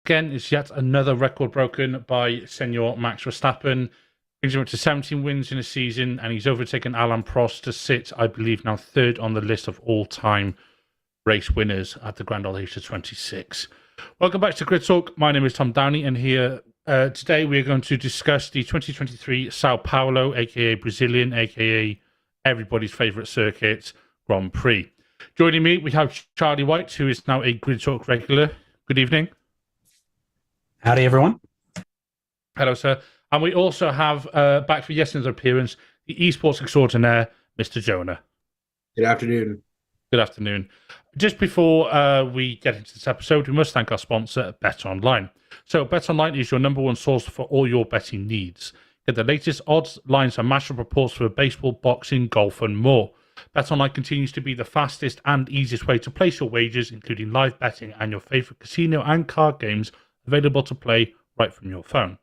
again is yet another record broken by Senor Max Verstappen. Brings him up to 17 wins in a season, and he's overtaken Alain Prost to sit, I believe, now third on the list of all-time race winners at the grand old age of 26. Welcome back to Grid Talk. My name is Tom Downey, and here today we are going to discuss the 2023 Sao Paulo, aka Brazilian, aka everybody's favourite circuit, Grand Prix. Joining me, we have Charlie White, who is now a Grid Talk regular. Good evening. Howdy, everyone. Hello, sir. And we also have, back for yesterday's appearance, the esports extraordinaire, Mr. Jonah. Good afternoon. Good afternoon. Just before we get into this episode, we must thank our sponsor, BetOnline. So, BetOnline is your number one source for all your betting needs. Get the latest odds, lines, and matchup reports for baseball, boxing, golf, and more. BetOnline continues to be the fastest and easiest way to place your wagers, including live betting and your favorite casino and card games available to play right from your phone.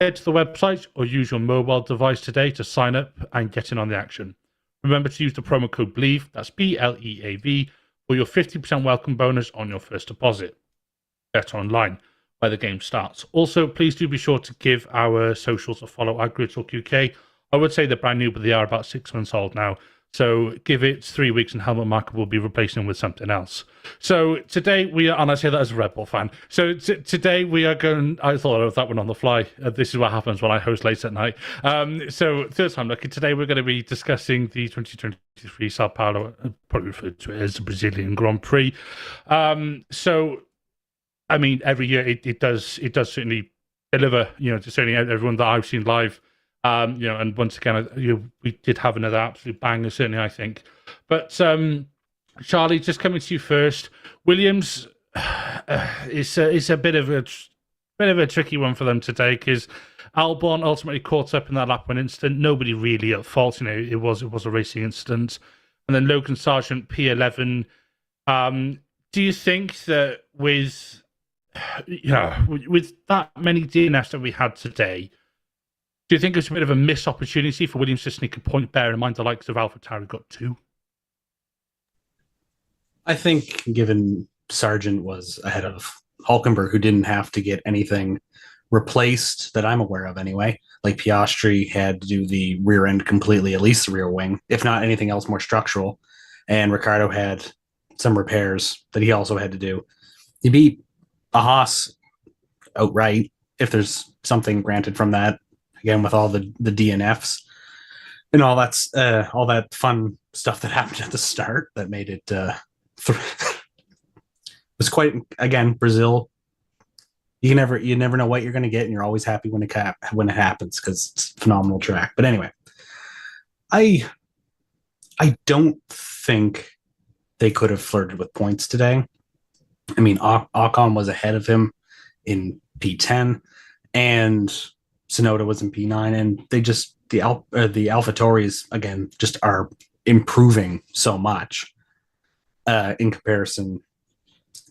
Head to the website or use your mobile device today to sign up and get in on the action. Remember to use the promo code BLEAV, that's BLEAV, for your 50% welcome bonus on your first deposit. BetOnline, where the game starts. Also, please do be sure to give our socials a follow at GridTalk UK. I would say they're brand new, but they are about 6 months old now. So give it 3 weeks and Helmut Marko will be replacing them with something else. So today we are, and I say that as a Red Bull fan. So today we are going, I thought of that one on the fly. This is what happens when I host late at night. So third time lucky, today we're going to be discussing the 2023 Sao Paulo, probably referred to it as the Brazilian Grand Prix. So, I mean, every year it does certainly deliver, to certainly everyone that I've seen live. And once again, we did have another absolute banger, certainly, I think. But Charlie, just coming to you first, Williams is a bit of a tricky one for them today because Albon ultimately caught up in that lap one incident. Nobody really at fault, it was a racing incident, and then Logan Sargent P11. Do you think that with that many DNFs that we had today? Do you think it's a bit of a missed opportunity for Williams to sneak a point, bearing in mind the likes of AlphaTauri got 2? I think given Sargent was ahead of Hulkenberg, who didn't have to get anything replaced that I'm aware of anyway. Like Piastri had to do the rear end completely, at least the rear wing, if not anything else more structural. And Ricciardo had some repairs that he also had to do. He beat a Haas outright, if there's something granted from that. Again, with all the DNFs and all that fun stuff that happened at the start that made it was quite, again, Brazil. You never know what you're going to get, and you're always happy when it happens because it's a phenomenal track. But anyway, I don't think they could have flirted with points today. I mean, Ocon was ahead of him in P10, and Tsunoda was in P9, and they just the AlphaTauris again just are improving so much in comparison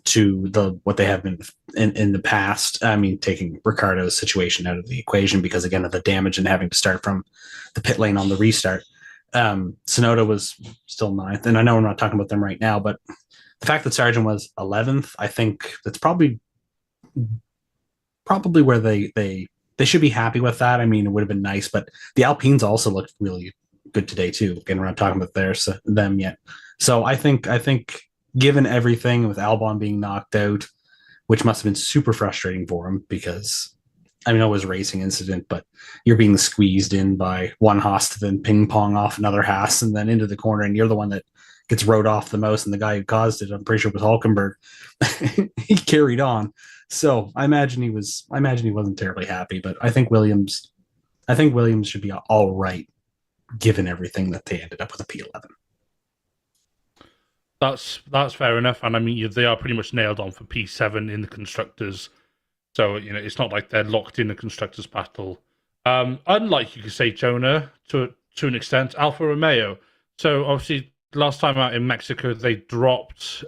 to what they have been in the past. I mean, taking Ricciardo's situation out of the equation because again of the damage and having to start from the pit lane on the restart. Tsunoda was still 9th, and I know we're not talking about them right now, but the fact that Sargent was 11th, I think that's probably where they should be happy with that. I mean, it would have been nice, but the Alpines also looked really good today too. Again, we're not talking about them yet. So I think given everything with Albon being knocked out, which must have been super frustrating for him because I mean, it was a racing incident, but you're being squeezed in by one Haas to then ping pong off another Haas and then into the corner, and you're the one that gets rode off the most, and the guy who caused it, I'm pretty sure it was Hulkenberg. He carried on. So I imagine he wasn't terribly happy, but I think Williams should be all right given everything that they ended up with a P11. That's fair enough, and I mean they are pretty much nailed on for P7 in the constructors. So it's not like they're locked in a constructors battle. Unlike you could say Jonah to an extent, Alfa Romeo. So obviously last time out in Mexico they dropped.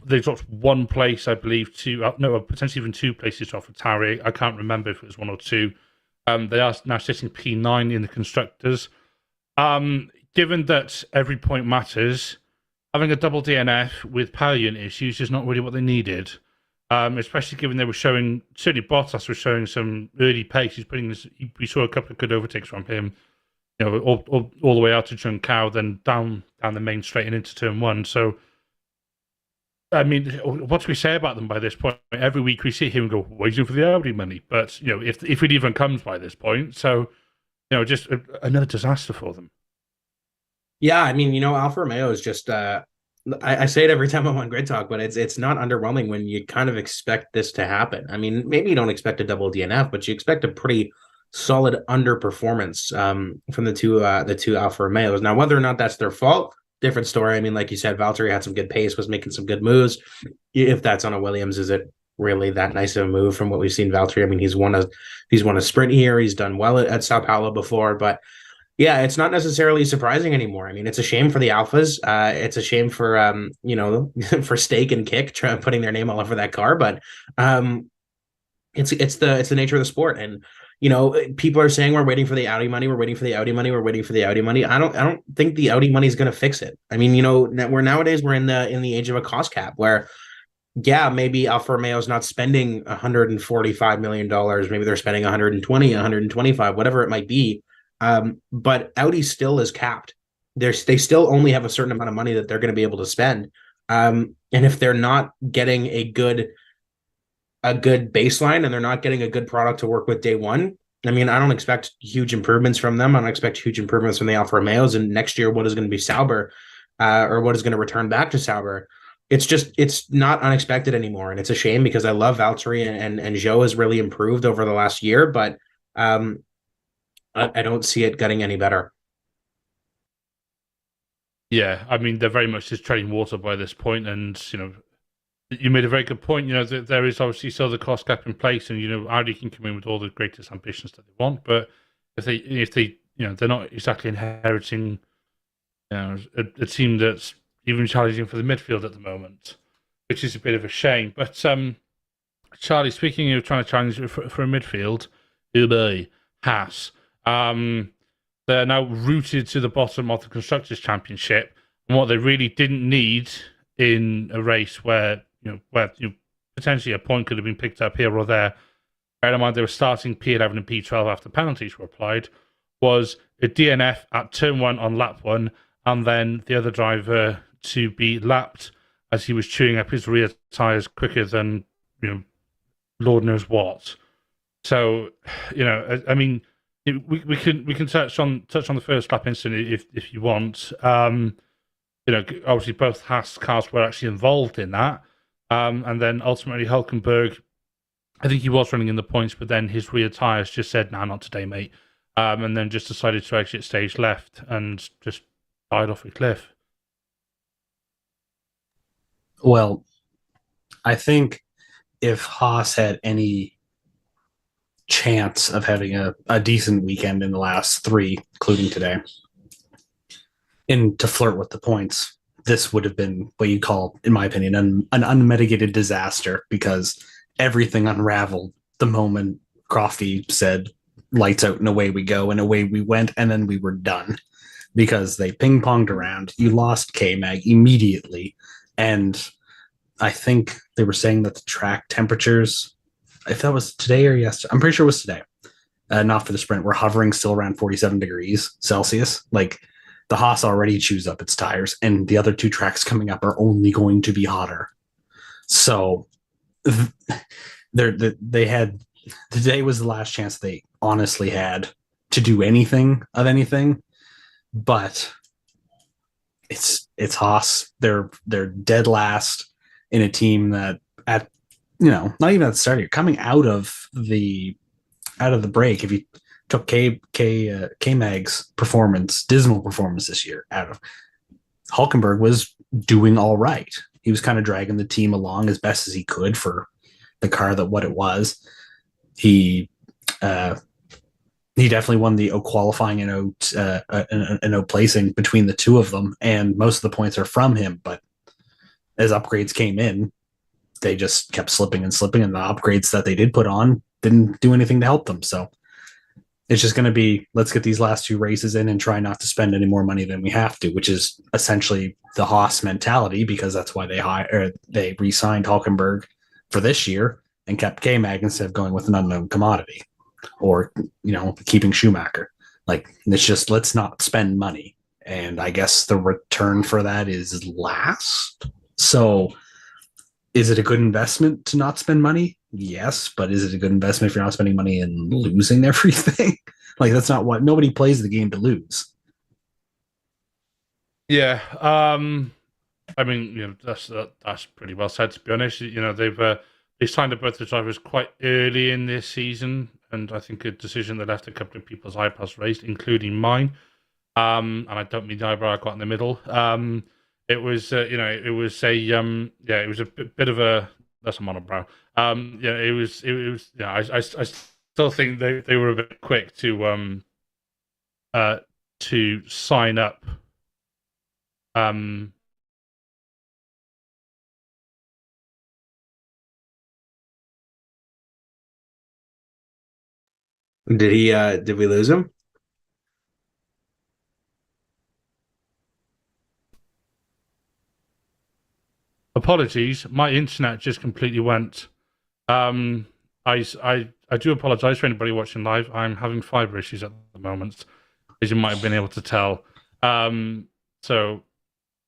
They dropped one place, I believe, potentially even 2 places to AlphaTauri. I can't remember if it was 1 or 2. They are now sitting P9 in the constructors. Given that every point matters, having a double DNF with power unit issues is not really what they needed. especially given they were showing, certainly Bottas was showing some early pace. He's putting this, we saw a couple of good overtakes from him, all the way out to Juncao, then down the main straight and into turn one. So, I mean, what do we say about them by this point? Every week we sit here and go, waiting for the Audi money. But, if it even comes by this point, so, just another disaster for them. Yeah, I mean, Alfa Romeo is just I say it every time I'm on Grid Talk, but it's not underwhelming when you kind of expect this to happen. I mean, maybe you don't expect a double DNF, but you expect a pretty solid underperformance from the two Alfa Romeos. Now, whether or not that's their fault, different story. I mean, like you said, Valtteri had some good pace, was making some good moves. If that's on a Williams, is it really that nice of a move from what we've seen Valtteri? I mean, he's won a sprint here. He's done well at Sao Paulo before, but yeah, it's not necessarily surprising anymore. I mean, it's a shame for the Alphas. It's a shame for for Stake and Kick putting their name all over that car. But it's the nature of the sport. And people are saying we're waiting for the Audi money. We're waiting for the Audi money. We're waiting for the Audi money. I don't think the Audi money is going to fix it. I mean, nowadays we're in the age of a cost cap where, yeah, maybe Alfa Romeo is not spending $145 million. Maybe they're spending 120, 125, whatever it might be. But Audi still is capped. They still only have a certain amount of money that they're going to be able to spend. And if they're not getting a good baseline and they're not getting a good product to work with day one, I mean, I don't expect huge improvements from them. I don't expect huge improvements from the Alfa Romeos. And next year, what is going to be Sauber, or what is going to return back to Sauber? It's not unexpected anymore. And it's a shame because I love Valtteri and Zhou has really improved over the last year, but I don't see it getting any better. Yeah, I mean, they're very much just treading water by this point, and you made a very good point. There is obviously still the cost cap in place, and Audi can come in with all the greatest ambitions that they want, but if they they're not exactly inheriting a team that's even challenging for the midfield at the moment, which is a bit of a shame. But Charlie, speaking of trying to challenge for a midfield, Uber Haas. They're now rooted to the bottom of the Constructors' Championship, and what they really didn't need in a race where potentially a point could have been picked up here or there. Bear in mind they were starting P11 and P12 after penalties were applied, was a DNF at turn 1 on lap 1, and then the other driver to be lapped as he was chewing up his rear tyres quicker than Lord knows what. So I mean, we can touch on the first lap incident if you want. Obviously both Haas cars were actually involved in that, and then ultimately Hülkenberg, I think he was running in the points, but then his rear tyres just said, "Nah, not today, mate," and then just decided to exit stage left and just died off a cliff. Well, I think if Haas had any chance of having a decent weekend in the last 3, including today, and to flirt with the points, this would have been what you call, in my opinion, an unmitigated disaster, because everything unraveled the moment Crofty said, "Lights out," and away we go, and away we went, and then we were done because they ping-ponged around. You lost K-Mag immediately, and I think they were saying that the track temperatures, if that was today or yesterday, I'm pretty sure it was today, not for the sprint, we're hovering still around 47 degrees Celsius. Like, the Haas already chews up its tires, and the other 2 tracks coming up are only going to be hotter. So they had, today was the last chance they honestly had to do anything of anything, but it's Haas. They're dead last in a team that at not even at the start, you're coming out of the break. If you took K-Mag's dismal performance this year out of, Hülkenberg was doing all right. He was kind of dragging the team along as best as he could for the car that what it was. He definitely won the qualifying and placing between the two of them, and most of the points are from him. But as upgrades came in, they just kept slipping, and the upgrades that they did put on didn't do anything to help them. So it's just going to be, let's get these last 2 races in and try not to spend any more money than we have to, which is essentially the Haas mentality, because that's why they re-signed Hülkenberg for this year and kept K-Mag instead of going with an unknown commodity or, keeping Schumacher. Like, it's just, let's not spend money. And I guess the return for that is last. So is it a good investment to not spend money? Yes, but is it a good investment if you're not spending money and losing everything? Like, that's not what, nobody plays the game to lose. Yeah. I mean, that's pretty well said, to be honest. They signed up both the drivers quite early in this season, and I think a decision that left a couple of people's eyebrows raised, including mine. And I don't mean the eyebrow I got in the middle. It was it was a bit of a, that's a monobrow. I still think they were a bit quick to sign up. Did we lose him? Apologies, my internet just completely went. I do apologize for anybody watching live. I'm having fiber issues at the moment, as you might have been able to tell. So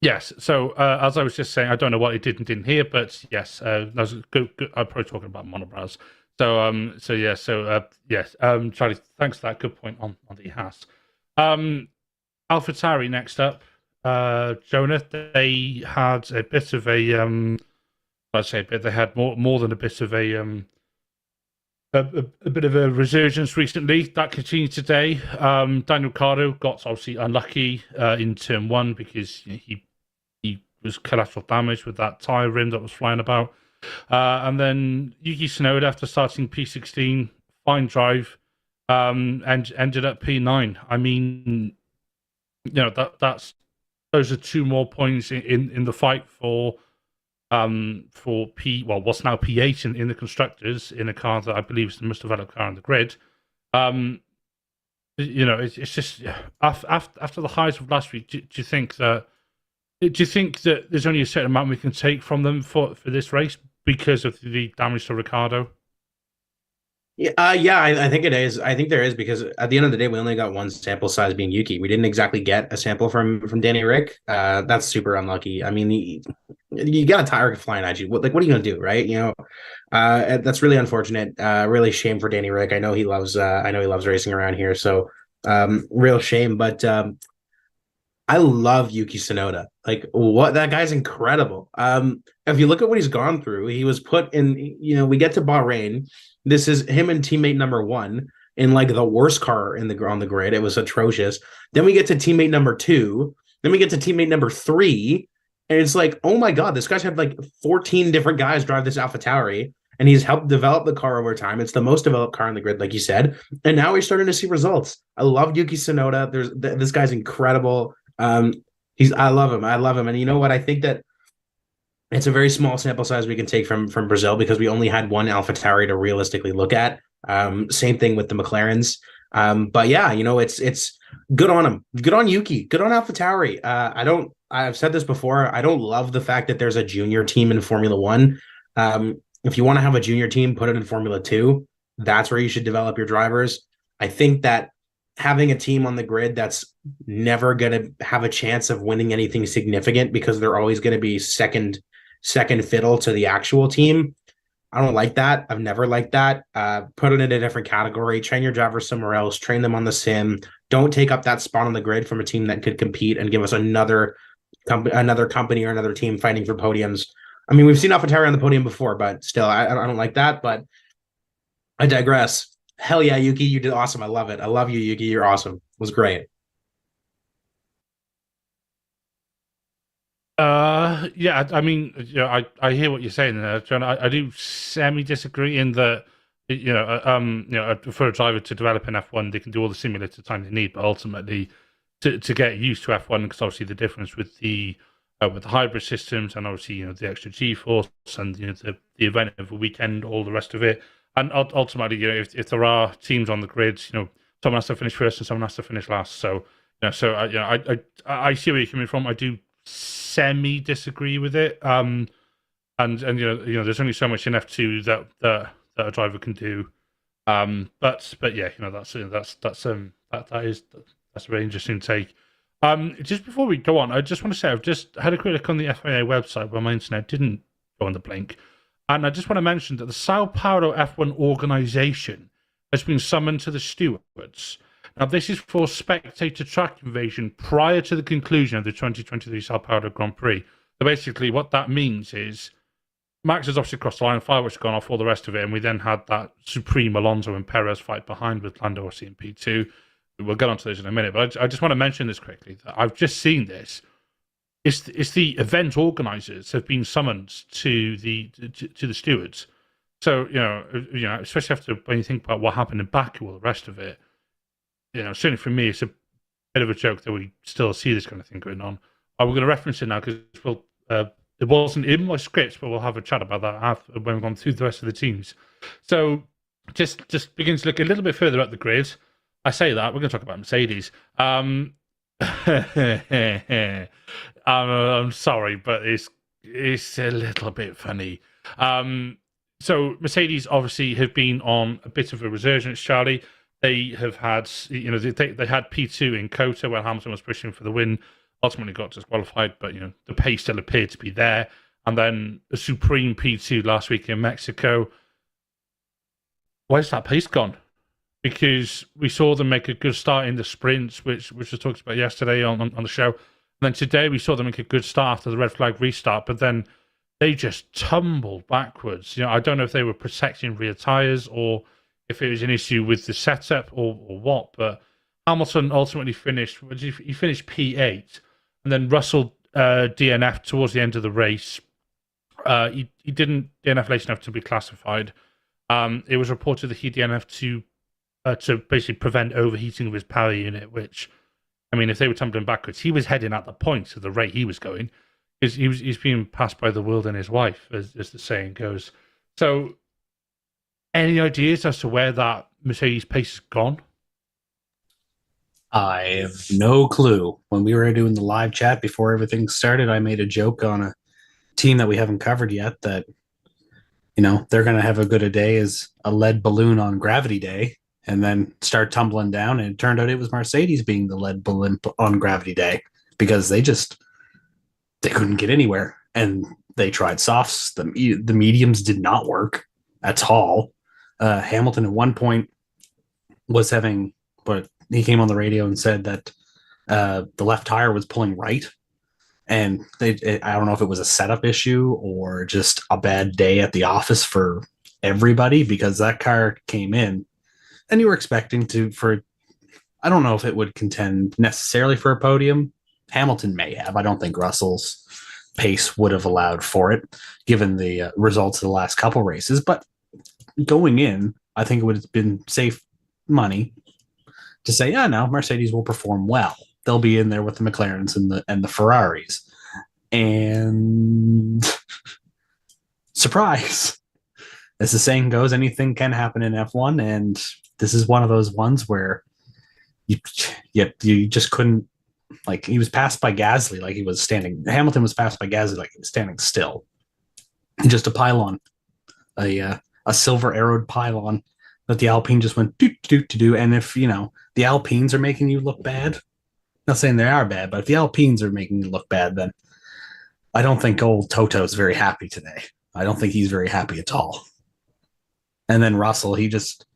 yes. So as I was just saying, I don't know what it did and didn't hear, but yes, that was good. I'm probably talking about monobrows. Yes. Charlie, thanks for that. Good point on the Haas. AlphaTauri next up. Jonah, they had a bit of a I'd say a bit. They had more than a bit of a bit of a resurgence recently. That continued today. Daniel Ricciardo got obviously unlucky in turn one because he was collateral damage with that tyre rim that was flying about. And then Yuki Tsunoda, after starting P16, fine drive, and ended up P9. I mean, that's those are 2 more points in the fight for what's now P8 in the constructors, in a car that I believe is the most developed car on the grid. It's just after the highs of last week. Do you think that there's only a certain amount we can take from them for this race because of the damage to Ricciardo? I think it is. I think there is, because at the end of the day, we only got one sample size being Yuki. We didn't exactly get a sample from Danny Rick. That's super unlucky. I mean, you got a tire flying at you. What are you gonna do, right? That's really unfortunate. Really shame for Danny Rick. I know he loves racing around here, so real shame. But I love Yuki Tsunoda. Like, what, that guy's incredible. If you look at what he's gone through, he was put in. We get to Bahrain. This is him and teammate number 1 in like the worst car on the grid. It was atrocious. Then we get to teammate number 2. Then we get to teammate number 3, and it's like, oh my god, this guy's had like 14 different guys drive this AlphaTauri, and he's helped develop the car over time. It's the most developed car on the grid, like you said, and now we're starting to see results. I love Yuki Tsunoda. This guy's incredible. I love him. And you know what? I think that it's a very small sample size we can take from Brazil, because we only had one AlphaTauri to realistically look at. Same thing with the McLarens. But yeah, it's good on him. Good on Yuki. Good on AlphaTauri. I've said this before. I don't love the fact that there's a junior team in Formula One. If you want to have a junior team, put it in Formula 2. That's where you should develop your drivers. I think that having a team on the grid that's never going to have a chance of winning anything significant, because they're always going to be second fiddle to the actual team, I don't like that. I've never liked that. Put it in a different category. Train your drivers somewhere else. Train them on the sim. Don't take up that spot on the grid from a team that could compete and give us another company or another team fighting for podiums. I mean, we've seen AlphaTauri on the podium before, but still, I don't like that. But I digress. Hell yeah, Yuki, you did awesome. I love it. I love you, Yuki. You're awesome. It was great. Yeah, I mean, I hear what you're saying there, John. I do semi disagree in that, I prefer a driver to develop in F1. They can do all the simulator time they need, but ultimately to get used to F1, because obviously the difference with the hybrid systems, and obviously the extra G-force, and the event of a weekend, all the rest of it, and ultimately if there are teams on the grid, someone has to finish first and someone has to finish last. So I see where you're coming from. I do semi disagree with it. and there's only so much in F2 that a driver can do. But yeah, that's a very interesting take. Just before we go on, I just want to say I've just had a quick look on the FIA website where my internet didn't go on the blink, and I just want to mention that the Sao Paulo F1 organization has been summoned to the stewards. Now, this is for spectator track invasion prior to the conclusion of the 2023 Sao Paulo Grand Prix. So basically, what that means is Max has obviously crossed the line, fireworks have gone off, all the rest of it, and we then had that supreme Alonso and Perez fight behind with Lando Rossi and P2. We'll get onto this in a minute, but I just want to mention this quickly. That I've just seen this. It's the event organisers have been summoned to the stewards. So especially after when you think about what happened in Baku, all the rest of it. Certainly for me, it's a bit of a joke that we still see this kind of thing going on. We're going to reference it now because it wasn't in my script, but we'll have a chat about that when we've gone through the rest of the teams. So just begin to look a little bit further up the grid. I say that, we're going to talk about Mercedes. I'm sorry, but it's a little bit funny. So Mercedes obviously have been on a bit of a resurgence, Charlie. They have had, they had P2 in Kota where Hamilton was pushing for the win, ultimately got disqualified, but the pace still appeared to be there. And then a supreme P2 last week in Mexico. Where's that pace gone? Because we saw them make a good start in the sprints, which was talked about yesterday on the show. And then today we saw them make a good start after the red flag restart, but then they just tumbled backwards. I don't know if they were protecting rear tyres or if it was an issue with the setup or what, but Hamilton ultimately finished, he finished P8, and then Russell DNF towards the end of the race. He didn't DNF late enough to be classified. It was reported that he DNF to basically prevent overheating of his power unit, which, if they were tumbling backwards, he was heading at the point of the rate he was going. He's being passed by the world and his wife, as the saying goes. So, any ideas as to where that Mercedes pace has gone? I have no clue. When we were doing the live chat before everything started, I made a joke on a team that we haven't covered yet that, they're going to have a good a day as a lead balloon on gravity day and then start tumbling down. And it turned out it was Mercedes being the lead balloon on gravity day because they couldn't get anywhere. And they tried softs. The mediums did not work at all. Hamilton at one point was having, but he came on the radio and said that the left tire was pulling right. And I don't know if it was a setup issue or just a bad day at the office for everybody, because that car came in and you were expecting I don't know if it would contend necessarily for a podium. Hamilton may have. I don't think Russell's pace would have allowed for it, given the results of the last couple races. But going in, I think it would have been safe money to say, no, Mercedes will perform well. They'll be in there with the McLarens and the Ferraris. And surprise, as the saying goes, anything can happen in F1. And this is one of those ones where you just couldn't, he was passed by Gasly like he was standing. Hamilton was passed by Gasly like he was standing still. Just a pylon, a silver arrowed pylon that the Alpine just went do. And if the Alpines are making you look bad, not saying they are bad, but if the Alpines are making you look bad, then I don't think old Toto is very happy today. I don't think he's very happy at all. And then Russell, he just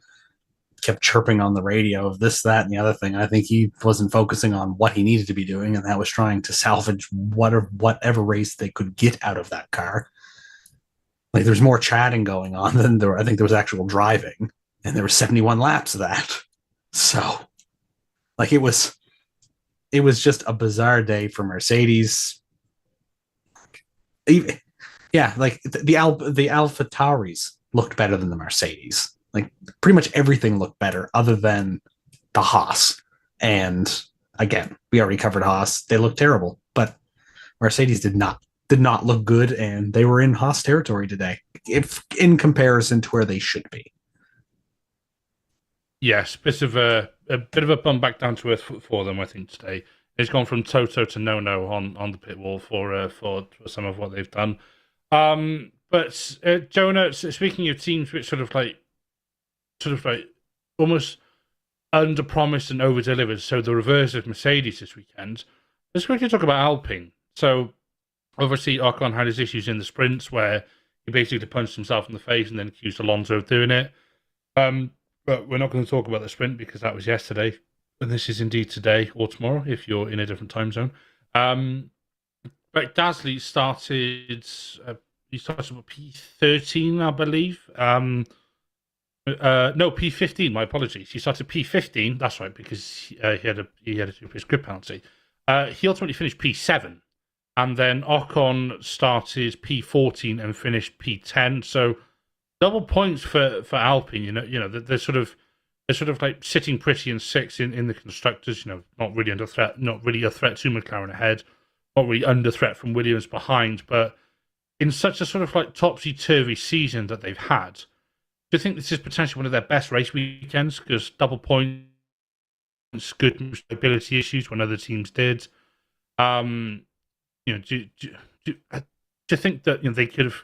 kept chirping on the radio of this, that, and the other thing. I think he wasn't focusing on what he needed to be doing, and that was trying to salvage whatever race they could get out of that car. There's more chatting going on than I think there was actual driving, and there were 71 laps of that. So, it was just a bizarre day for Mercedes. The AlphaTauris looked better than the Mercedes. Pretty much everything looked better other than the Haas. And again, we already covered Haas. They looked terrible, but Mercedes did not look good, and they were in Haas territory today, if in comparison to where they should be. Yes, bit of a bump back down to earth for them, I think, today. It's gone from Toto to no on the pit wall for some of what they've done. But Jonah, speaking of teams which sort of like almost under promised and over delivered, so the reverse of Mercedes this weekend. Let's quickly talk about Alpine. So obviously Ocon had his issues in the sprints where he basically punched himself in the face and then accused Alonso of doing it. But we're not going to talk about the sprint because that was yesterday, and this is indeed today or tomorrow if you're in a different time zone. But Gasly started. He started with P13, I believe. No, P15. My apologies. He started P15. That's right, because he had a his grid penalty. He ultimately finished P7, and then Ocon started P14 and finished P10. So double points for Alpine. They're sort of like sitting pretty in sixth in the constructors. Not really under threat. Not really a threat to McLaren ahead. Not really under threat from Williams behind. But in such a sort of like topsy-turvy season that they've had, do you think this is potentially one of their best race weekends? Because double points, good stability issues when other teams did. Do you think that they could have?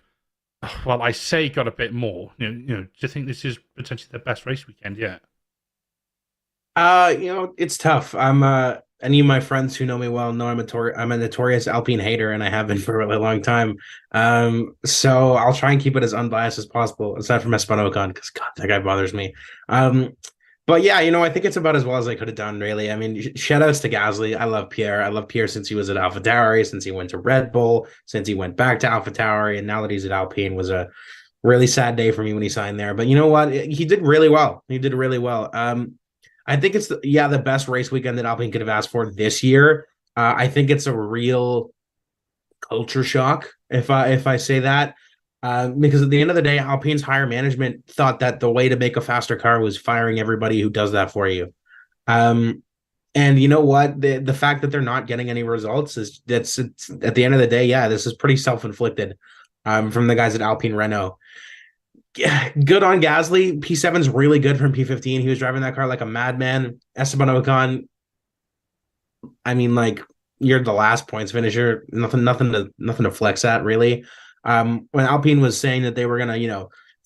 Well, I say got a bit more. Do you think this is potentially their best race weekend yet? It's tough. Any of my friends who know me well know I'm a notorious Alpine hater, and I have been for a really long time. So I'll try and keep it as unbiased as possible, aside from Esteban Ocon, because God, that guy bothers me. But yeah, I think it's about as well as I could have done, really. I mean, shout outs to Gasly. I love Pierre. I love Pierre since he was at AlphaTauri, since he went to Red Bull, since he went back to AlphaTauri, and now that he's at Alpine was a really sad day for me when he signed there. But you know what? He did really well. I think it's the best race weekend that Alpine could have asked for this year. I think it's a real culture shock if I say that, because at the end of the day, Alpine's higher management thought that the way to make a faster car was firing everybody who does that for you. And you know what? The fact that they're not getting any results it's at the end of the day, this is pretty self-inflicted from the guys at Alpine Renault. Yeah, good on Gasly. P7's really good from P15. He was driving that car like a madman. Esteban Ocon, I mean, like, you're the last points finisher. Nothing to flex at, really. When Alpine was saying that they were gonna,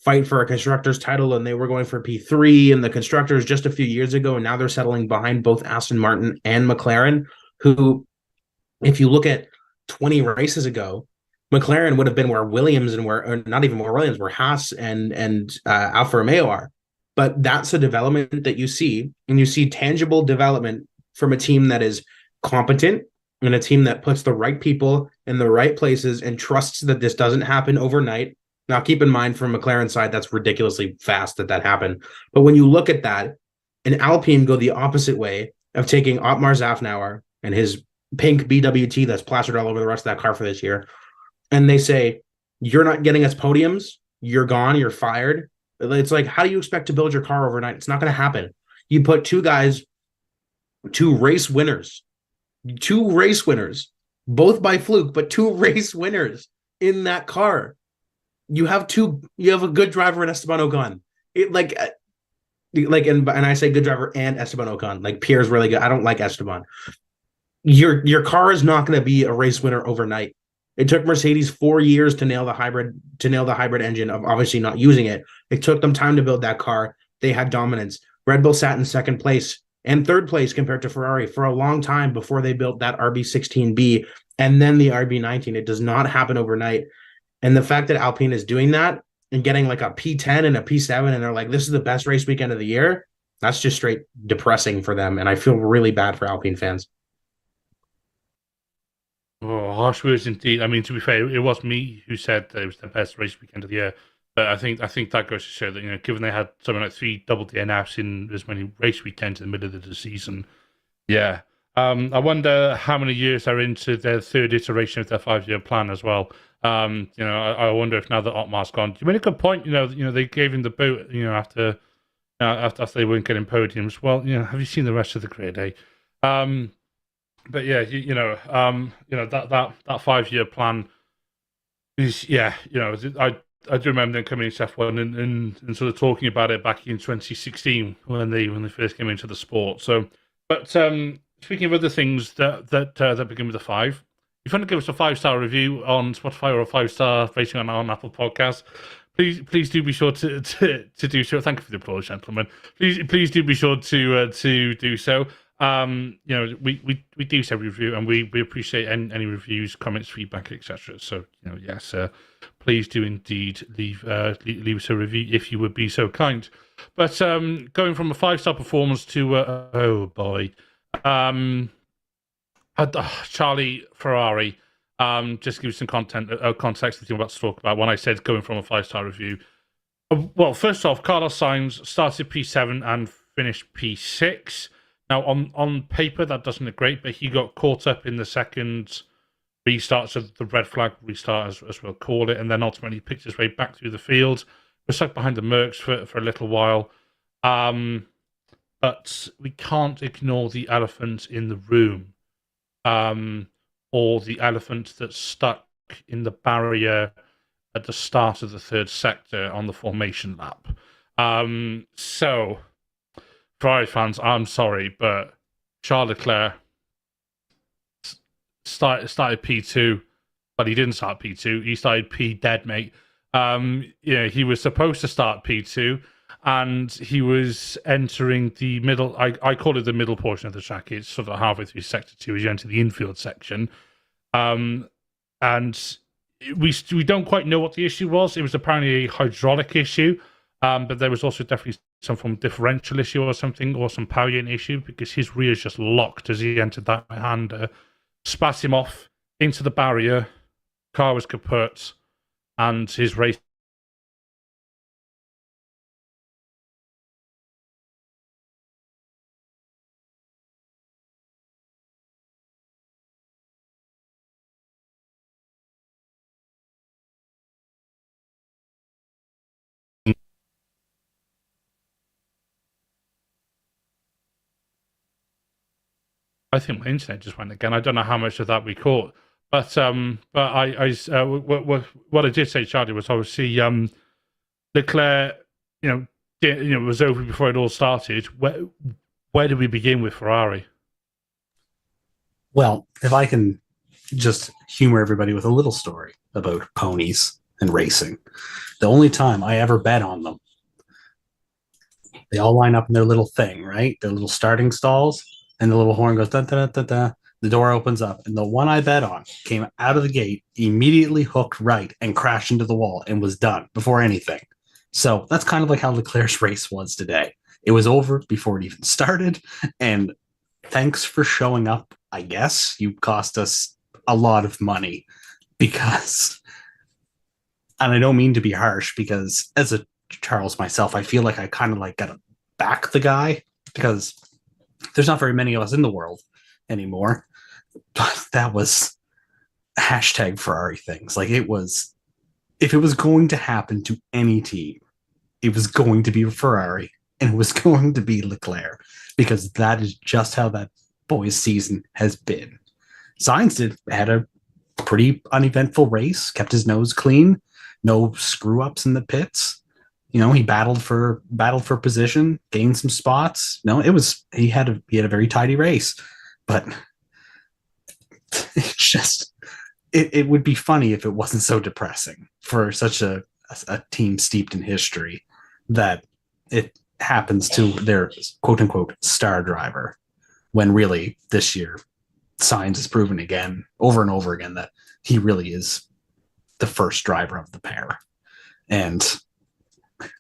fight for a constructors title and they were going for P3 and the constructors just a few years ago, and now they're settling behind both Aston Martin and McLaren, who, if you look at 20 races ago, McLaren would have been where Williams or not even where Williams, where Haas and Alfa Romeo are. But that's a development that you see, and you see tangible development from a team that is competent and a team that puts the right people in the right places and trusts that this doesn't happen overnight. Now, keep in mind, from McLaren's side, that's ridiculously fast that happened. But when you look at that, and Alpine go the opposite way of taking Otmar Zafnauer and his pink BWT that's plastered all over the rest of that car for this year, and they say, you're not getting us podiums, you're gone, you're fired. It's like, how do you expect to build your car overnight? It's not going to happen. You put two race winners, both by fluke, but two race winners in that car. You have a good driver in Esteban Ocon. And I say good driver and Esteban Ocon. Like, Pierre's really good. I don't like Esteban. Your car is not going to be a race winner overnight. It took Mercedes 4 years to nail the hybrid engine of obviously not using it. It took them time to build that car. They had dominance. Red Bull sat in second place and third place compared to Ferrari for a long time before they built that RB16B and then the RB19. It does not happen overnight. And the fact that Alpine is doing that and getting like a P10 and a P7, and they're like, this is the best race weekend of the year, that's just straight depressing for them. And I feel really bad for Alpine fans. Oh, harsh words indeed. I mean, to be fair, it was me who said that it was the best race weekend of the year. But I think that goes to show that, given they had something like 3 double DNFs in as many race weekends in the middle of the season, yeah. I wonder how many years they're into their third iteration of their 5-year plan as well. I wonder if now that Otmar's gone, you made a good point. They gave him the boot. After they weren't getting podiums. Well, have you seen the rest of the career day? But yeah, that 5-year plan is, I do remember them coming into F1 and sort of talking about it back in 2016 when they first came into the sport. So, but speaking of other things that begin with a 5, if you want to give us a 5-star review on Spotify or a 5-star rating on Apple Podcasts, please do be sure to do so. Thank you for the applause, gentlemen. Please do be sure to do so. We do say review, and we appreciate any reviews, comments, feedback, etc. So yes, please do indeed leave us a review if you would be so kind. But going from a 5-star performance to oh boy, Charlie Ferrari. Just give you some context that you're about to talk about. When I said going from a 5-star review, well, first off, Carlos Sainz started P7 and finished P6. Now, on paper, that doesn't look great, but he got caught up in the second restart, so the red flag restart, as we'll call it, and then ultimately picked his way back through the field. We're stuck behind the Mercs for a little while. But we can't ignore the elephant in the room, or the elephant that's stuck in the barrier at the start of the third sector on the formation lap. So, Ferrari fans, I'm sorry, but Charles Leclerc started P2, but he didn't start P2. He started P dead, mate. He was supposed to start P2, and he was entering the middle. I call it the middle portion of the track. It's sort of halfway through sector 2 as you enter the infield section. And we don't quite know what the issue was. It was apparently a hydraulic issue, but there was also definitely some form of differential issue or something, or some power unit issue, because his rear just locked as he entered that hander, spat him off into the barrier, car was kaput, and his race. I think my internet just went again. I don't know how much of that we caught, but what I did say, Charlie, was obviously Leclerc, was over before it all started. Where do we begin with Ferrari? Well, if I can just humor everybody with a little story about ponies and racing, the only time I ever bet on them, they all line up in their little thing, right? Their little starting stalls. And the little horn goes, da, da, da, da. The door opens up. And the one I bet on came out of the gate, immediately hooked right and crashed into the wall and was done before anything. So that's kind of like how Leclerc's race was today. It was over before it even started. And thanks for showing up, I guess. You cost us a lot of money because, and I don't mean to be harsh, because as a Charles myself, I feel like I kind of like got to back the guy, because there's not very many of us in the world anymore. But that was hashtag Ferrari things. Like, it was, if it was going to happen to any team, it was going to be Ferrari, and it was going to be Leclerc, because that is just how that boy's season has been. Sainz had a pretty uneventful race, kept his nose clean, no screw ups in the pits. He battled for position, gained some spots. He had a very tidy race, but it's just it would be funny if it wasn't so depressing for such a team steeped in history that it happens to their quote unquote star driver, when really this year Sainz has proven again, over and over again, that he really is the first driver of the pair. And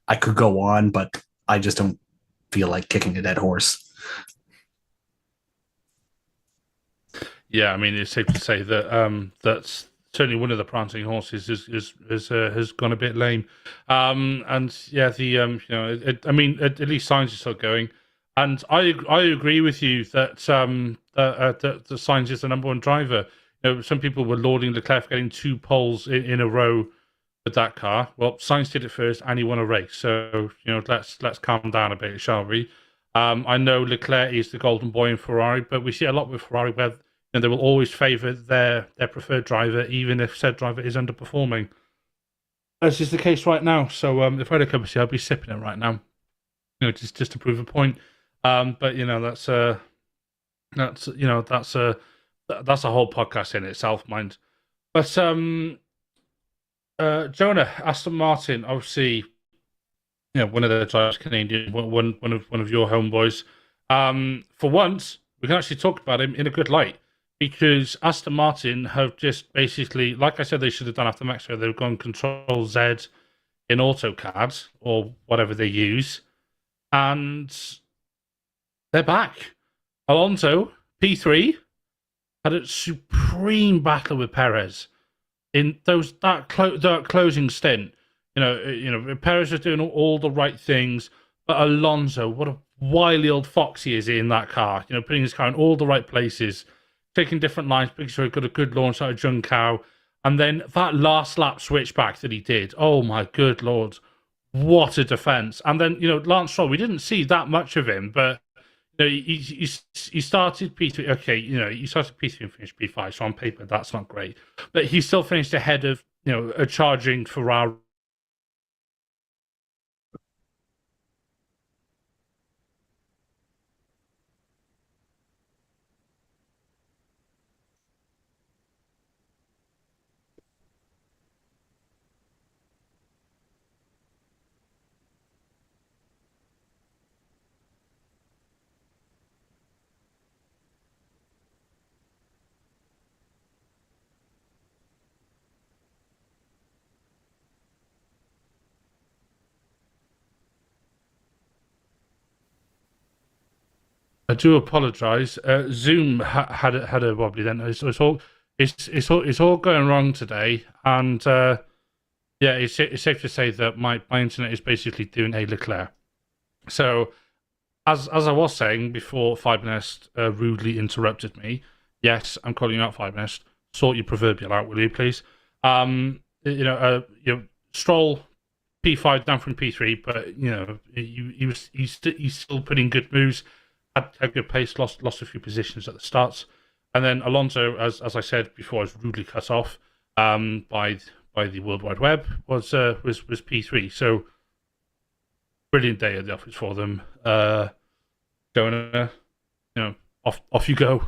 I could go on, but I just don't feel like kicking a dead horse. Yeah, I mean, it's safe to say that that's certainly one of the prancing horses has gone a bit lame. And yeah, at least Sainz is still going. And I agree with you that that Sainz is the number one driver. Some people were lauding Leclerc for getting 2 poles in a row with that car. Well, Sainz did it first, and he won a race. So let's calm down a bit, shall we? I know Leclerc is the golden boy in Ferrari, but we see a lot with Ferrari where they will always favour their preferred driver, even if said driver is underperforming. As is the case right now. So if I had a cup of tea, I'd be sipping it right now. Just to prove a point. But that's that's a whole podcast in itself, mind. But Jonah, Aston Martin, obviously, one of the drivers, Canadian, one of your homeboys. For once, we can actually talk about him in a good light because Aston Martin have just basically, like I said, they should have done after Mexico. They've gone Control Z in AutoCAD or whatever they use, and they're back. Alonso P3 had a supreme battle with Perez in that closing stint. Perez was doing all the right things, but Alonso, what a wily old fox he is in that car. Putting his car in all the right places, taking different lines, making sure he got a good launch out of Junção, and then that last lap switchback that he did. Oh my good lord, what a defense! And then Lance Stroll, we didn't see that much of him, but he started P3. Okay, he started P3 and finished P5. So on paper, that's not great, but he still finished ahead of a charging Ferrari. I do apologise. Zoom had a wobbly then. It's all going wrong today, and it's safe to say that my internet is basically doing a Leclerc. So, as I was saying before, Fibonest rudely interrupted me. Yes, I'm calling you out, Fibonest. Sort your proverbial out, will you, please? Stroll P5 down from P3, but he's still putting good moves. Had a good pace, lost a few positions at the starts, and then Alonso, as I said before, was rudely cut off by the World Wide Web. Was P3. So brilliant day at the office for them. Jonah, off you go.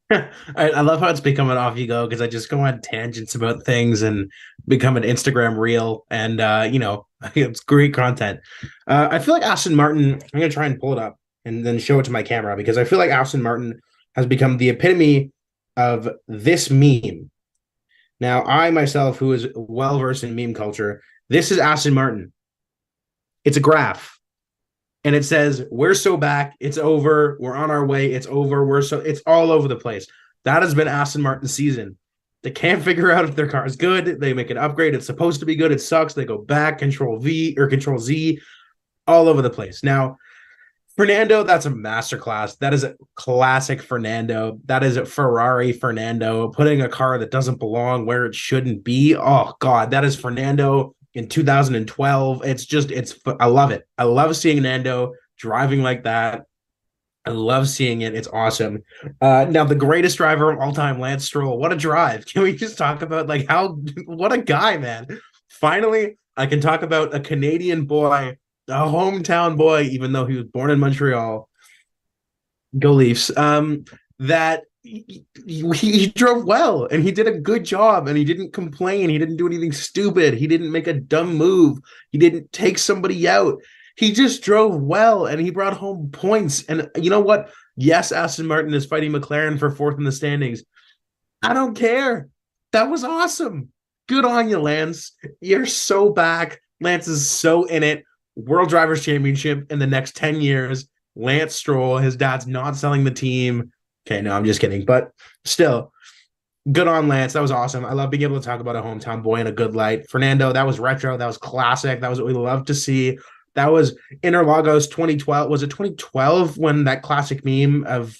I love how it's becoming off you go because I just go on tangents about things and become an Instagram reel, and it's great content. I feel like Aston Martin. I'm gonna try and pull it up and then show it to my camera because I feel like Aston Martin has become the epitome of this meme. Now, I myself, who is well versed in meme culture, this is Aston Martin. It's a graph. And it says, we're so back, it's over, we're on our way, it's over, it's all over the place. That has been Aston Martin's season. They can't figure out if their car is good. They make an upgrade. It's supposed to be good. It sucks. They go back, Control V or Control Z, all over the place. Now, Fernando, that's a masterclass. That is a classic Fernando. That is a Ferrari Fernando, putting a car that doesn't belong where it shouldn't be. Oh, God, that is Fernando in 2012. I love it. I love seeing Nando driving like that. I love seeing it. It's awesome. Now, the greatest driver of all time, Lance Stroll. What a drive. Can we just talk about what a guy, man. Finally, I can talk about a Canadian boy, a hometown boy, even though he was born in Montreal. Go Leafs. That he drove well and he did a good job and he didn't complain. He didn't do anything stupid. He didn't make a dumb move. He didn't take somebody out. He just drove well and he brought home points. And you know what? Yes, Aston Martin is fighting McLaren for fourth in the standings. I don't care. That was awesome. Good on you, Lance. You're so back. Lance is so in it. World Drivers' Championship in the next 10 years. Lance Stroll, his dad's not selling the team. Okay, no, I'm just kidding. But still, good on Lance. That was awesome. I love being able to talk about a hometown boy in a good light. Fernando, that was retro. That was classic. That was what we love to see. That was Interlagos 2012. Was it 2012 when that classic meme of,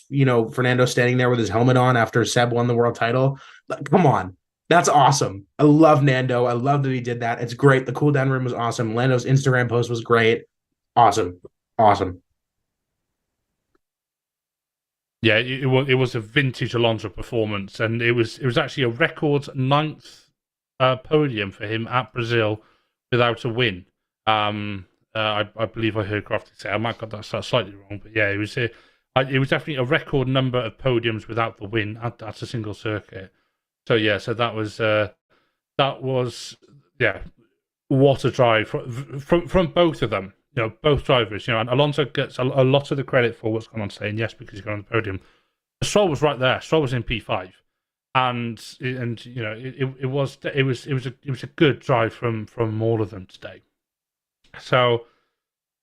Fernando standing there with his helmet on after Seb won the world title? Come on. That's awesome. I love Nando. I love that he did that. It's great. The cool down room was awesome. Lando's Instagram post was great. Awesome. Yeah, it was a vintage Alonso performance, and it was actually a record 9th podium for him at Brazil without a win. I believe I heard Crofty say, I might have got that slightly wrong, but yeah, it was It was definitely a record number of podiums without the win at a single circuit. So yeah, so that was what a drive from both of them. Both drivers. And Alonso gets a lot of the credit for what's gone on today, and yes, because he got on the podium. Stroll was right there. Stroll was in P5, and it was a good drive from all of them today. So,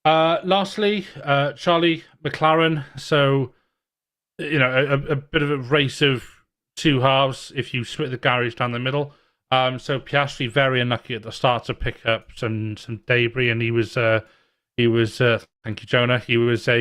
lastly, Charlie McLaren. So, a bit of a race of two halves if you split the garage down the middle. So Piastri very unlucky at the start to pick up some debris, and he was thank you, Jonah. He was a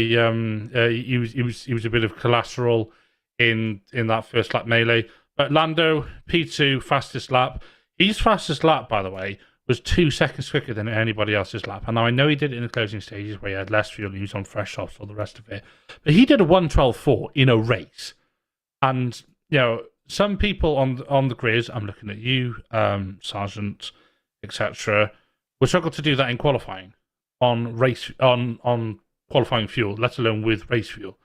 bit of collateral in that first lap melee. But Lando P2 fastest lap. His fastest lap, by the way, was 2 seconds quicker than anybody else's lap. And now I know he did it in the closing stages where he had less fuel and he was on fresh softs, all the rest of it. But he did a 1:12.4 in a race, and some people on the grid, I'm looking at you, Sargent, etc., will struggle to do that in qualifying on qualifying fuel, let alone with race fuel.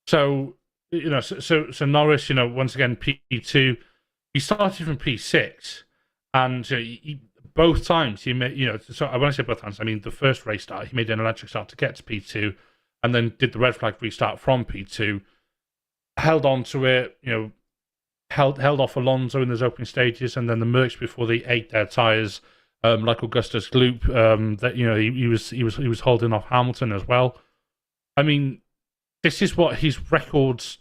So so Norris, once again P2, he started from P6, and both times he made, so when I say both times, I mean the first race start, he made an electric start to get to P2, and then did the red flag restart from P2, held on to it, held off Alonso in those opening stages, and then the Mercs before they ate their tires, like Augustus Gloop, that he was holding off Hamilton as well. I mean, this is what his records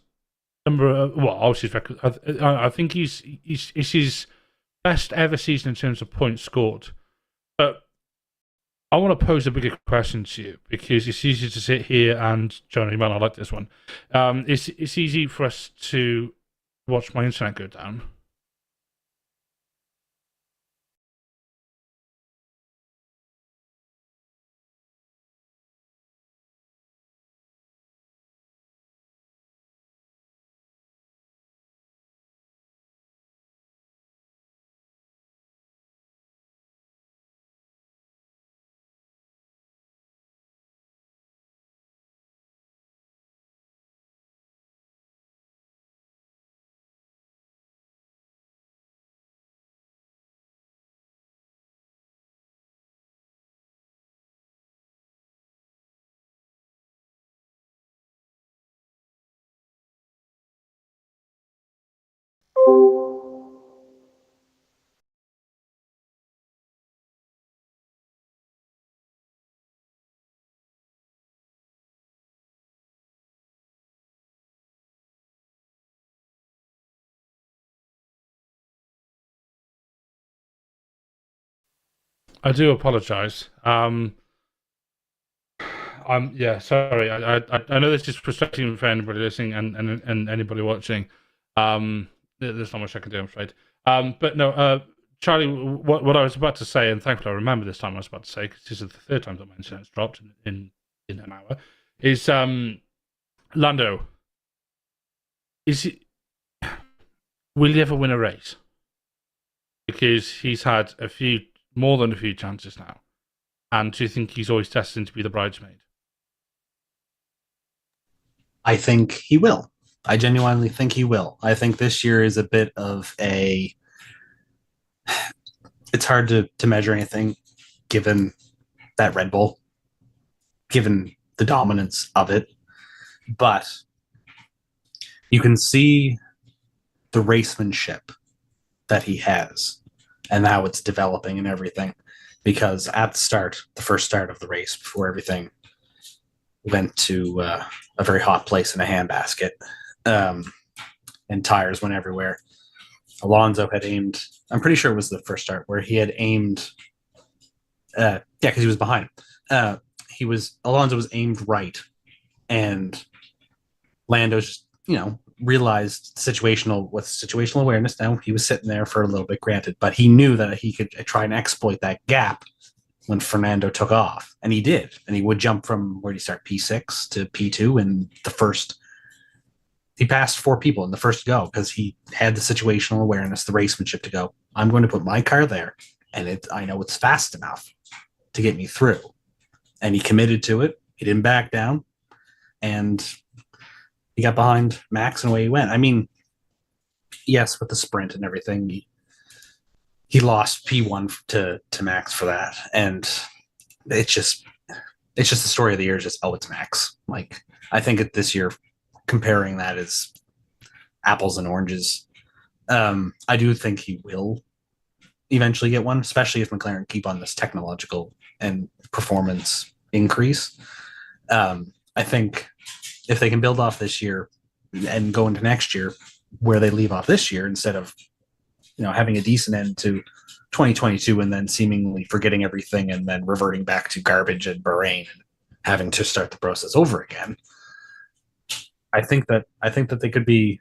number. Well, obviously his record. I think it's his best ever season in terms of points scored. But I want to pose a bigger question to you, because it's easy to sit here and Johnny, man, I like this one. It's easy for us to watch my internet go down. I do apologize. Sorry. I know this is frustrating for anybody listening and anybody watching. There's not much I can do, I'm afraid. But no, Charlie, what I was about to say, and thankfully I remember this time I was about to say, because this is the third time that my internet's dropped in an hour, is Lando. Will he ever win a race? Because he's had more than a few chances now. And do you think he's always destined to be the bridesmaid? I think he will. I genuinely think he will. I think this year is a bit of a... It's hard to measure anything given that Red Bull, given the dominance of it. But you can see the racemanship that he has and how it's developing and everything. Because at the first start of the race, before everything went to a very hot place in a handbasket, and tires went everywhere, Alonso had aimed, I'm pretty sure it was the first start, where he had aimed, because he was behind him. Alonso was aimed right, and Lando just, realized with situational awareness. Now he was sitting there for a little bit, granted, but he knew that he could try and exploit that gap when Fernando took off, and he did. And he would jump from, where did he start, P6 to P2 in the first. He passed 4 people in the first go because he had the situational awareness, the racemanship to go, I'm going to put my car there, and I know it's fast enough to get me through. And he committed to it. He didn't back down, and he got behind Max and away he went. I mean, yes, with the sprint and everything, he lost P1 to Max for that, and it's just the story of the year. Is just it's Max. Like I think this year, comparing that is apples and oranges. I do think he will eventually get one, especially if McLaren keep on this technological and performance increase. I think if they can build off this year and go into next year where they leave off this year, instead of having a decent end to 2022 and then seemingly forgetting everything and then reverting back to garbage at Bahrain and having to start the process over again. I think that they could be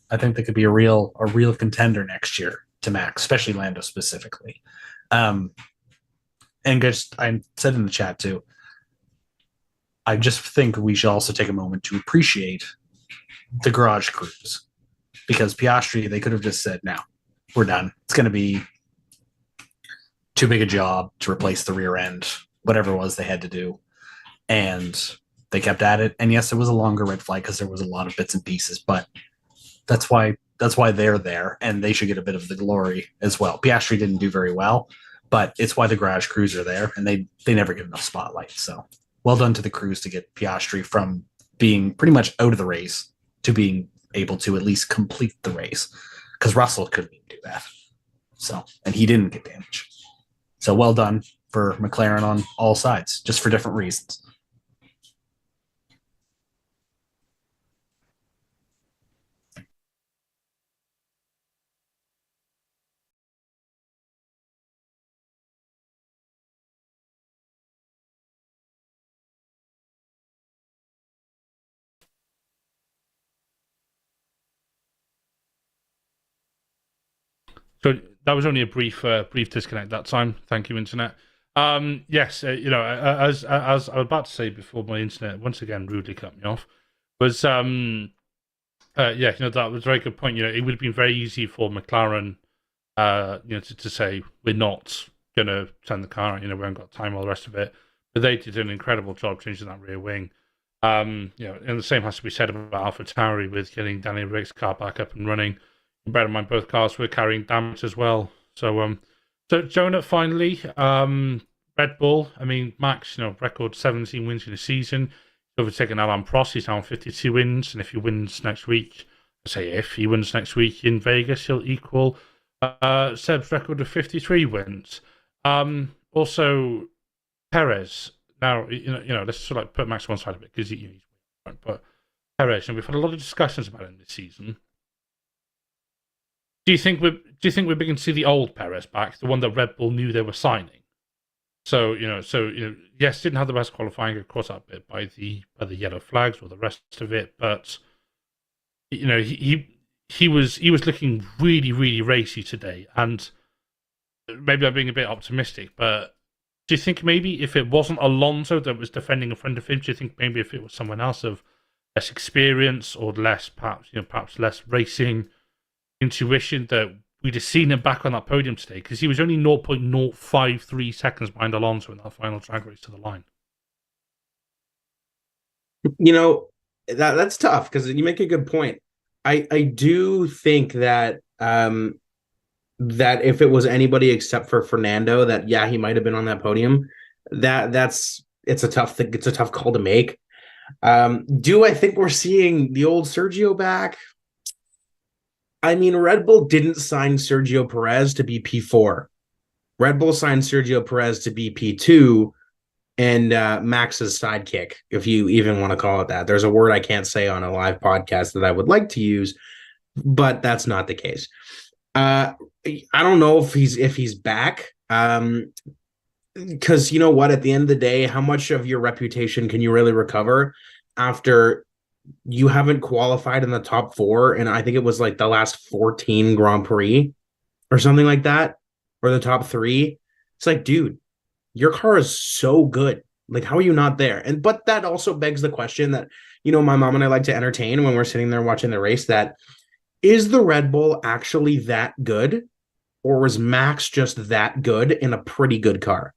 a real contender next year to Max, especially Lando specifically. And just I said in the chat too, I just think we should also take a moment to appreciate the garage crews, because Piastri, they could have just said, no, we're done. It's going to be too big a job to replace the rear end, whatever it was they had to do. And they kept at it. And yes, it was a longer red flag because there was a lot of bits and pieces, but that's why they're there, and they should get a bit of the glory as well. Piastri didn't do very well, but it's why the garage crews are there, and they never get enough spotlight. So well done to the crews to get Piastri from being pretty much out of the race to being able to at least complete the race, because Russell couldn't even do that. So, and he didn't get damage. So well done for McLaren on all sides, just for different reasons. So that was only a brief disconnect that time. Thank you, internet. Yes, as I was about to say before, my internet once again rudely cut me off. Was that was a very good point. It would have been very easy for McLaren, to say we're not going to send the car. We haven't got time, all the rest of it. But they did an incredible job changing that rear wing. And the same has to be said about AlphaTauri with getting Daniel Rick's car back up and running. Bear in mind, both cars were carrying damage as well. So Jonah, finally, Red Bull. I mean, Max, record 17 wins in a season. He's overtaken Alain Prost. He's now on 52 wins, and if he wins next week, if he wins next week in Vegas, he'll equal Seb's record of 53 wins. Also, Perez. Now, let's sort of put Max on one side of it because he's but Perez. We've had a lot of discussions about him this season. Do you think we're beginning to see the old Perez back, the one that Red Bull knew they were signing? So yes, didn't have the best qualifying, got caught up a bit by the yellow flags or the rest of it, but he was looking really, really racy today, and maybe I'm being a bit optimistic, but do you think maybe if it wasn't Alonso that was defending in front of him, do you think maybe if it was someone else of less experience or less perhaps less racing intuition, that we'd have seen him back on that podium today, because he was only 0.053 seconds behind Alonso in that final drag race to the line. That's tough, because you make a good point. I do think that that if it was anybody except for Fernando, that he might have been on that podium. It's a tough thing. It's a tough call to make. Do I think we're seeing the old Sergio back? I mean, Red Bull didn't sign Sergio Perez to be P4. Red Bull signed Sergio Perez to be P2 and Max's sidekick, if you even want to call it that. There's a word I can't say on a live podcast that I would like to use, but that's not the case. I don't know if he's back, because you know what? At the end of the day, how much of your reputation can you really recover after you haven't qualified in the top 4, and I think it was like the last 14 Grand Prix or something like that, or the top 3. It's like, dude, your car is so good. Like, how are you not there? But that also begs the question that, my mom and I like to entertain when we're sitting there watching the race, that is the Red Bull actually that good, or was Max just that good in a pretty good car?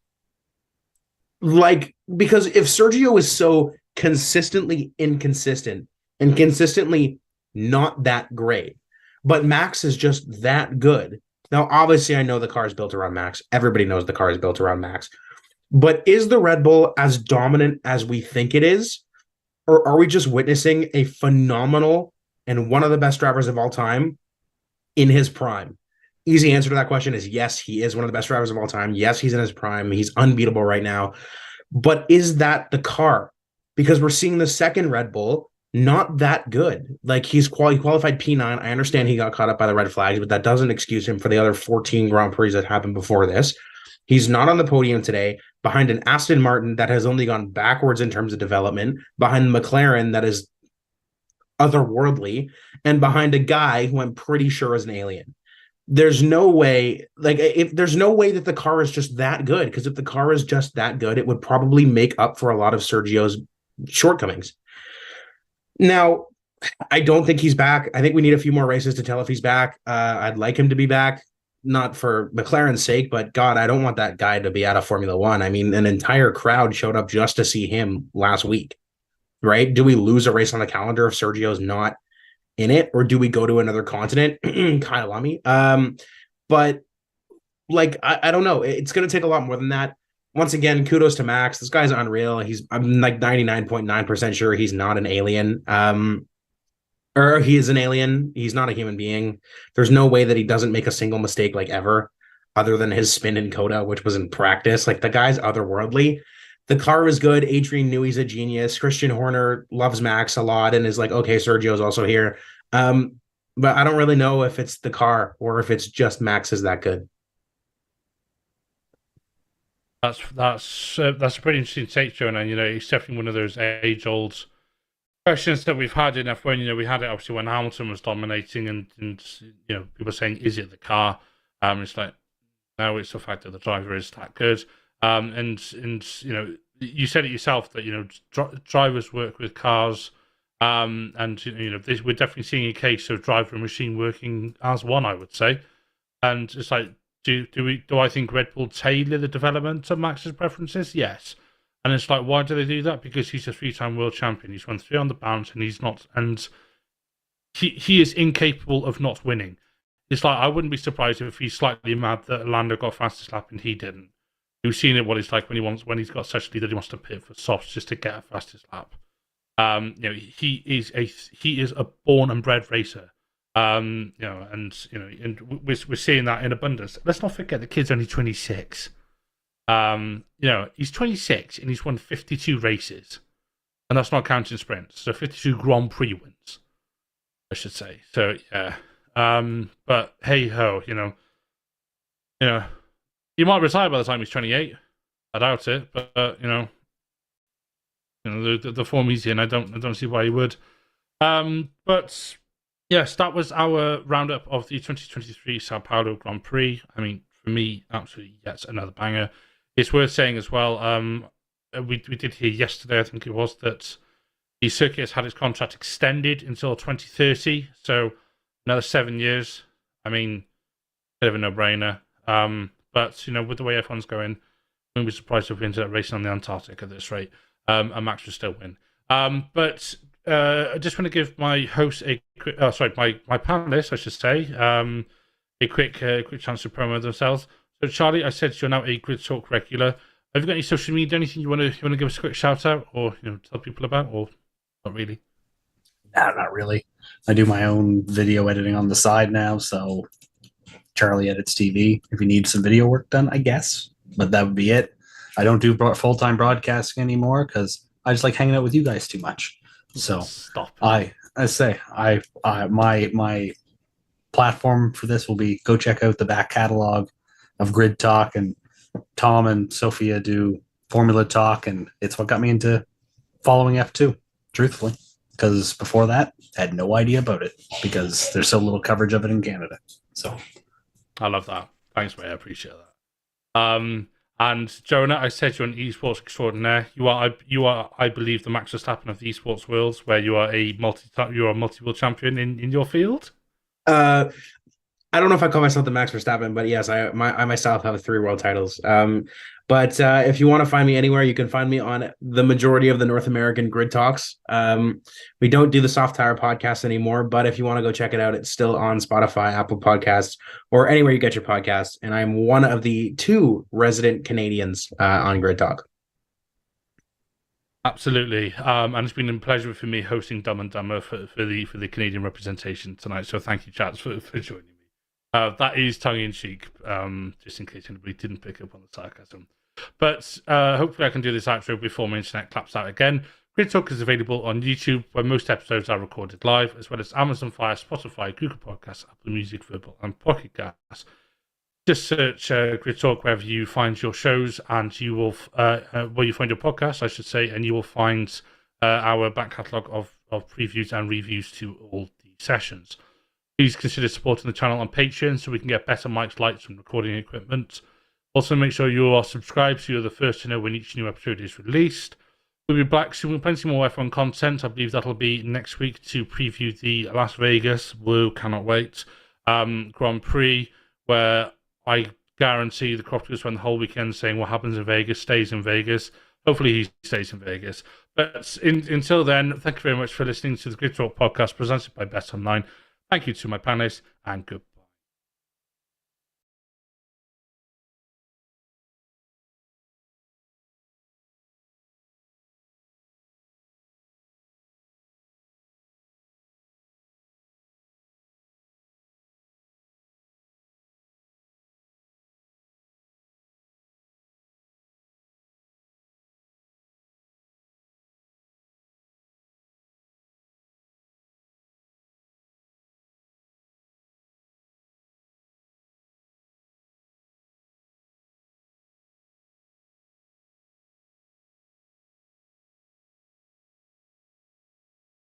Like, because if Sergio is so consistently inconsistent and consistently not that great. But Max is just that good. Now, obviously, I know the car is built around Max. Everybody knows the car is built around Max. But is the Red Bull as dominant as we think it is? Or are we just witnessing a phenomenal and one of the best drivers of all time in his prime? Easy answer to that question is yes, he is one of the best drivers of all time. Yes, he's in his prime. He's unbeatable right now. But is that the car? Because we're seeing the second Red Bull not that good. Like he qualified P9. I understand he got caught up by the red flags, but that doesn't excuse him for the other 14 Grand Prix that happened before this. He's not on the podium today behind an Aston Martin that has only gone backwards in terms of development, behind McLaren that is otherworldly, and behind a guy who I'm pretty sure is an alien. There's no way, if there's no way that the car is just that good, because if the car is just that good, it would probably make up for a lot of Sergio's shortcomings. Now, I don't think he's back. I think we need a few more races to tell if he's back. I'd like him to be back, not for McLaren's sake, but God, I don't want that guy to be out of Formula One. I mean, an entire crowd showed up just to see him last week, right? Do we lose a race on the calendar if Sergio's not in it, or do we go to another continent? Kind of lummy. But I don't know. It's going to take a lot more than that. Once again, kudos to Max. This guy's unreal. I'm like 99.9% sure he's not an alien. Or he is an alien. He's not a human being. There's no way that he doesn't make a single mistake ever, other than his spin in Coda, which was in practice. The guy's otherworldly. The car is good. Adrian Newey's a genius. Christian Horner loves Max a lot and is like, okay, Sergio's also here. But I don't really know if it's the car or if it's just Max is that good. That's a pretty interesting take, Jonah. And it's definitely one of those age-old questions that we've had in F1. We had it obviously when Hamilton was dominating, and people saying, "Is it the car?" It's like, no, it's the fact that the driver is that good. And you said it yourself that drivers work with cars, and we're definitely seeing a case of driver and machine working as one, I would say. And it's like, do I think Red Bull tailor the development to Max's preferences? Yes. And it's like, why do they do that? Because he's a 3-time world champion. He's won 3 on the bounce, and he's not, and he is incapable of not winning. It's like, I wouldn't be surprised if he's slightly mad that Lando got fastest lap and he didn't. We've seen it, what it's like when he's got such a lead that he wants to pit for softs just to get a fastest lap. He is a born and bred racer. And we're seeing that in abundance. Let's not forget the kid's only 26. He's 26 and he's won 52 races, and that's not counting sprints. So 52 Grand Prix wins, I should say. So yeah. But hey ho, he might retire by the time he's 28. I doubt it, but the form he's in, I don't see why he would. But yes, that was our roundup of the 2023 Sao Paulo Grand Prix. I mean, for me, absolutely, yes, another banger. It's worth saying as well, we did hear yesterday, I think it was, that the circuit has had its contract extended until 2030, so another 7 years. I mean, bit of a no-brainer. But, with the way F1's going, I wouldn't be surprised if we ended up racing on the Antarctic at this rate, and Max would still win. But I just want to give my host my panelists, I should say, a quick chance to promo themselves. So, Charlie, I said you're now a Grid Talk regular. Have you got any social media, anything you want to give us a quick shout out, or tell people about, or not really? No, not really. I do my own video editing on the side now, so Charlie Edits TV. If you need some video work done, I guess, but that would be it. I don't do full-time broadcasting anymore because I just like hanging out with you guys too much. So stop. my platform for this will be go check out the back catalog of Grid Talk, and Tom and Sophia do Formula Talk, and it's what got me into following F2, truthfully, because before that I had no idea about it because there's so little coverage of it in Canada. So I love that. Thanks, mate. I appreciate that. And Jonah, I said you're an esports extraordinaire. You are, I believe, the Max Verstappen of the esports world, where you are a multiple champion in your field. I don't know if I call myself the Max Verstappen, but yes, I myself have 3 world titles. But if you want to find me anywhere, you can find me on the majority of the North American Grid Talks. We don't do the Soft Tire podcast anymore, but if you want to go check it out, it's still on Spotify, Apple Podcasts, or anywhere you get your podcasts. And I'm one of the 2 resident Canadians on Grid Talk. Absolutely, and it's been a pleasure for me hosting Dumb and Dumber for the Canadian representation tonight. So thank you, chats, for joining me. That is tongue in cheek, just in case anybody didn't pick up on the sarcasm. But hopefully, I can do this outro before my internet claps out again. Grid Talk is available on YouTube, where most episodes are recorded live, as well as Amazon Fire, Spotify, Google Podcasts, Apple Music, Verbal, and Pocket Casts. Just search Grid Talk wherever you find your shows, and you will where you find your podcast, I should say, and you will find our back catalogue of previews and reviews to all the sessions. Please consider supporting the channel on Patreon so we can get better mics, lights, and recording equipment. Also, make sure you are subscribed so you're the first to know when each new episode is released. We'll be back soon with plenty more F1 content. I believe that'll be next week to preview the Las Vegas, woo, cannot wait, Grand Prix, where I guarantee the crop will spend the whole weekend saying what happens in Vegas stays in Vegas. Hopefully he stays in Vegas. But until then, thank you very much for listening to the Grid Talk podcast presented by Bet Online. Thank you to my panelists, and goodbye.